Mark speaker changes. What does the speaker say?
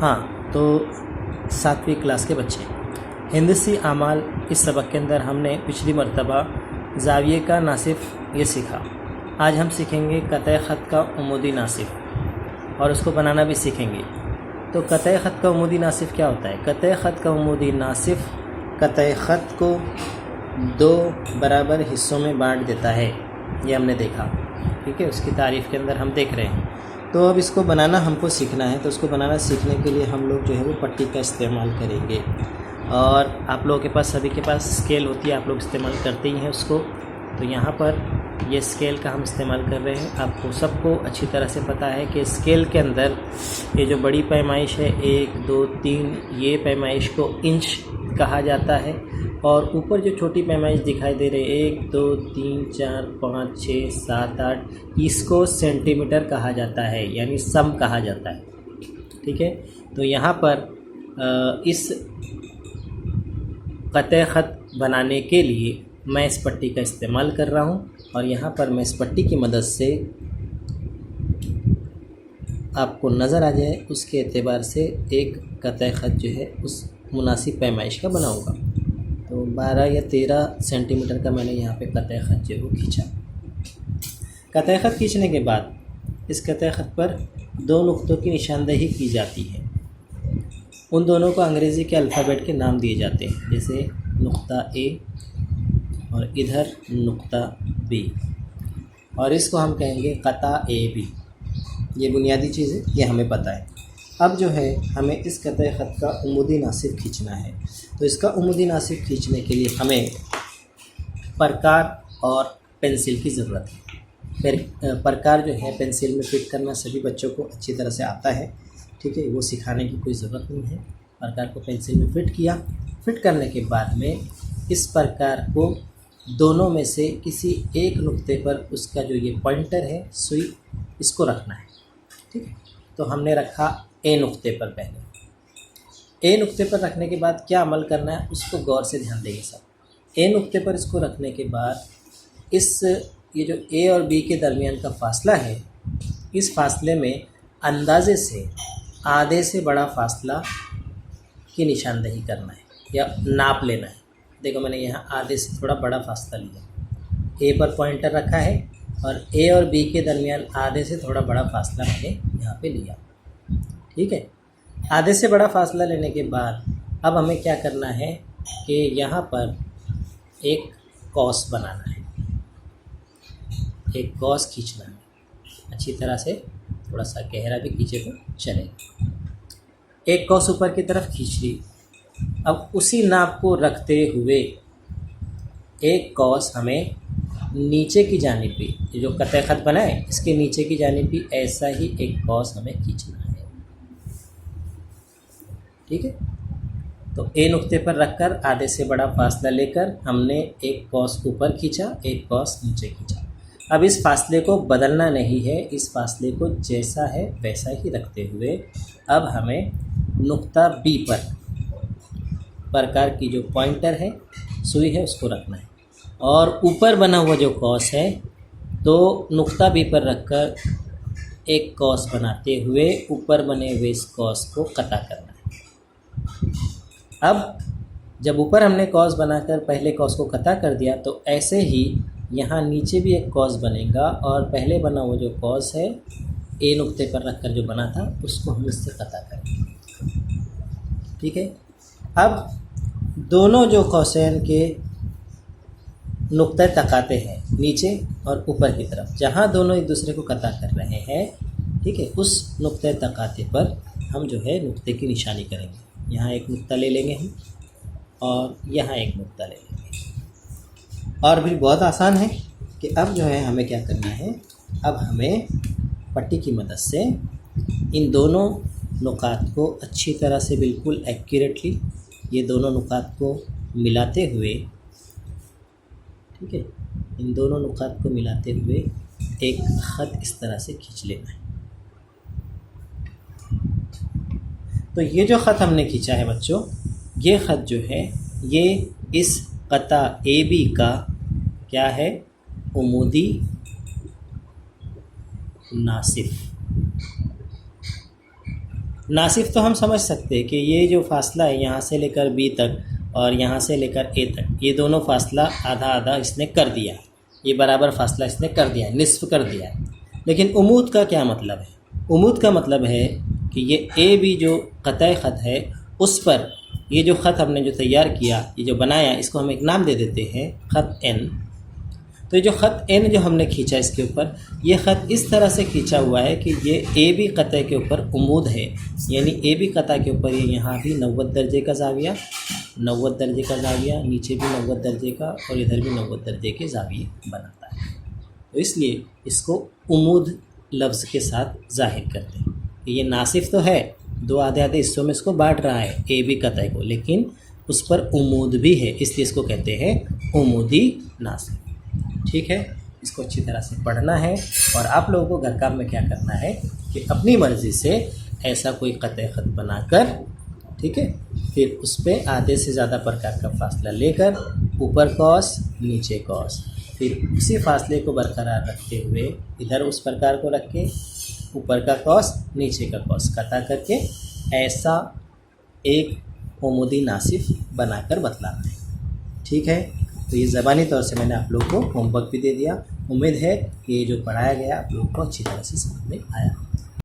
Speaker 1: हाँ, तो 7वीं क्लास के बच्चे, हिंदसी आमाल इस सबक के अंदर हमने पिछली मर्तबा ज़ाविये का नासिफ ये सीखा। आज हम सीखेंगे क़तए ख़त का उमूदी नासिफ और उसको बनाना भी सीखेंगे। तो क़तए ख़त का उमूदी नासिफ क्या होता है? क़तए ख़त का उमूदी नासिफ क़तए ख़त को 2 बराबर हिस्सों में बांट देता है, ये हमने देखा। ठीक है, उसकी तारीफ़ के अंदर हम देख रहे हैं। तो अब इसको बनाना हमको सीखना है। तो उसको बनाना सीखने के लिए हम लोग जो है वो पट्टी का इस्तेमाल करेंगे। और आप लोगों के पास, सभी के पास स्केल होती है, आप लोग इस्तेमाल करते ही हैं उसको। तो यहाँ पर ये स्केल का हम इस्तेमाल कर रहे हैं। आपको सबको अच्छी तरह से पता है कि स्केल के अंदर ये जो बड़ी पैमाइश है 1, 2, 3, ये पैमाइश को इंच कहा जाता है। और ऊपर जो छोटी पैमाइश दिखाई दे रही है 1, 2, 3, 4, 5, 6, 7, 8, इसको सेंटीमीटर कहा जाता है, यानी सम कहा जाता है। ठीक है, तो यहाँ पर इस क़तए ख़त बनाने के लिए मैं इस पट्टी का इस्तेमाल कर रहा हूँ। और यहाँ पर मैं इस पट्टी की मदद से आपको नज़र आ जाए उसके एतबार से एक क़तए ख़त जो है उस मुनासिब पैमाइश का बनाऊँगा। तो 12 या 13 सेंटीमीटर का मैंने यहाँ पे क़तए ख़त जो है वो खींचा। क़तए ख़त खींचने के बाद इस क़तए ख़त पर 2 नुक्तों की निशानदेही की जाती है। उन दोनों को अंग्रेज़ी के अल्फ़ाबेट के नाम दिए जाते हैं, जैसे नुक्ता ए और इधर नुक्ता बी, और इसको हम कहेंगे क़ता ए बी। ये बुनियादी चीज़ है, ये हमें पता है। अब जो है हमें इस क़तए ख़त का उमूदी नासिफ खींचना है। तो इसका उमूदी नासिफ खींचने के लिए हमें प्रकार और पेंसिल की ज़रूरत है। प्रकार जो है पेंसिल में फिट करना सभी बच्चों को अच्छी तरह से आता है। ठीक है, वो सिखाने की कोई ज़रूरत नहीं है। प्रकार को पेंसिल में फ़िट किया। फ़िट करने के बाद में इस प्रकार को दोनों में से किसी एक नुक्ते पर उसका जो ये पॉइंटर है, सुई, इसको रखना है। ठीक है, तो हमने रखा ए नुक्ते पर। पहले ए नुक्ते पर रखने के बाद क्या अमल करना है उसको गौर से ध्यान देंगे सब। ए नुक्ते पर इसको रखने के बाद इस ये जो ए और बी के दरमियान का फ़ासला है, इस फ़ासले में अंदाज़े से आधे से बड़ा फ़ासला की निशानदेही करना है या नाप लेना है। देखो मैंने यहाँ आधे से थोड़ा बड़ा फ़ासला लिया, ए पर पॉइंटर रखा है और ए और बी के दरमियान आधे से थोड़ा बड़ा फ़ासला मैंने यहाँ पे लिया। ठीक है, आधे से बड़ा फ़ासला लेने के बाद अब हमें क्या करना है कि यहाँ पर एक कॉस बनाना है, एक कॉस खींचना है अच्छी तरह से, थोड़ा सा गहरा भी खींचे तो चलेगा। एक कॉस ऊपर की तरफ खींच ली। अब उसी नाप को रखते हुए एक कॉस हमें नीचे की जानिब भी, जो क़तए ख़त बना है इसके नीचे की जानिब भी ऐसा ही एक कॉस हमें खींचना है। ठीक है, तो ए नुक्ते पर रखकर आधे से बड़ा फ़ासला लेकर हमने एक कॉस ऊपर खींचा, एक कॉस नीचे खींचा। अब इस फ़ासले को बदलना नहीं है, इस फ़ासले को जैसा है वैसा ही रखते हुए अब हमें नुक्ता बी पर प्रकार की जो पॉइंटर है, सुई है, उसको रखना है। और ऊपर बना हुआ जो कॉस है तो नुक्ता बी पर रखकर एक कॉस बनाते हुए ऊपर बने हुए इस कॉस को कता करना है। अब जब ऊपर हमने कॉस बनाकर पहले कॉस को कता कर दिया तो ऐसे ही यहाँ नीचे भी एक कॉस बनेगा और पहले बना हुआ जो कॉस है ए नुक्ते पर रखकर जो बना था उसको हम इससे कता करेंगे। ठीक है, अब दोनों जो कौसैन के नुक्ते तकाते हैं नीचे और ऊपर की तरफ, जहाँ दोनों एक दूसरे को कता कर रहे हैं, ठीक है, उस नुक्ते तकाते पर हम जो है नुक्ते की निशानी करेंगे। यहाँ एक नुक्ता ले लेंगे हम और यहाँ एक नुक्ता ले लेंगे। और भी बहुत आसान है कि अब जो है हमें क्या करना है, अब हमें पट्टी की मदद से इन दोनों नुकात को अच्छी तरह से बिल्कुल एक्यूरेटली ये दोनों नुकात को मिलाते हुए, ठीक है, इन दोनों नुकात को मिलाते हुए एक ख़त इस तरह से खींच लेना है। तो ये जो ख़त हमने खींचा है बच्चों, ये ख़त जो है ये इस क़ता ए बी का क्या है, उमूदी नासिफ। नासिफ तो हम समझ सकते हैं कि ये जो फासला है यहाँ से लेकर बी तक और यहाँ से लेकर ए तक, ये दोनों फासला आधा आधा इसने कर दिया है, ये बराबर फासला इसने कर दिया है, निस्फ कर दिया है। लेकिन उमूद का क्या मतलब है? उमूद का मतलब है कि ये ए बी जो क़तई ख़त है उस पर ये जो ख़त हमने जो तैयार किया, ये जो बनाया, इसको हम एक नाम दे देते हैं ख़त एन। तो ये जो ख़त एन जो हमने खींचा इसके ऊपर, ये ख़त इस तरह से खींचा हुआ है कि ये ए बी क़तई के ऊपर उमूद है, यानी ए बी क़तई के ऊपर ये यहाँ भी 90 दर्जे का ज़ाविया, 90 दर्जे का ज़ाविया, नीचे भी 90 दर्जे का और इधर भी 90 दर्जे के ज़ाविये बनाता है। तो इसलिए इसको उमूद लफ्ज़ के साथ ज़ाहिर करते हैं कि ये नासिफ तो है, दो आधे आधे हिस्सों में इसको बांट रहा है ए बी क़तई को, लेकिन उस पर उमूद भी है, इसलिए इसको कहते हैं उमूदी नासिफ। ठीक है, इसको अच्छी तरह से पढ़ना है और आप लोगों को घर काम में क्या करना है कि अपनी मर्ज़ी से ऐसा कोई क़तई ख़त बनाकर, ठीक है, फिर उस पर आधे से ज़्यादा प्रकार का फासला लेकर ऊपर कॉस नीचे कॉस, फिर उसी फासले को बरकरार रखते हुए इधर उस प्रकार को रख के ऊपर का कॉस नीचे का कॉस कता करके ऐसा एक उमूदी नासिफ बनाकर बतलाना है। ठीक है, तो ये ज़बानी तौर से मैंने आप लोगों को होमवर्क भी दे दिया। उम्मीद है कि ये जो पढ़ाया गया आप लोगों को अच्छी तरह से समझ में आया।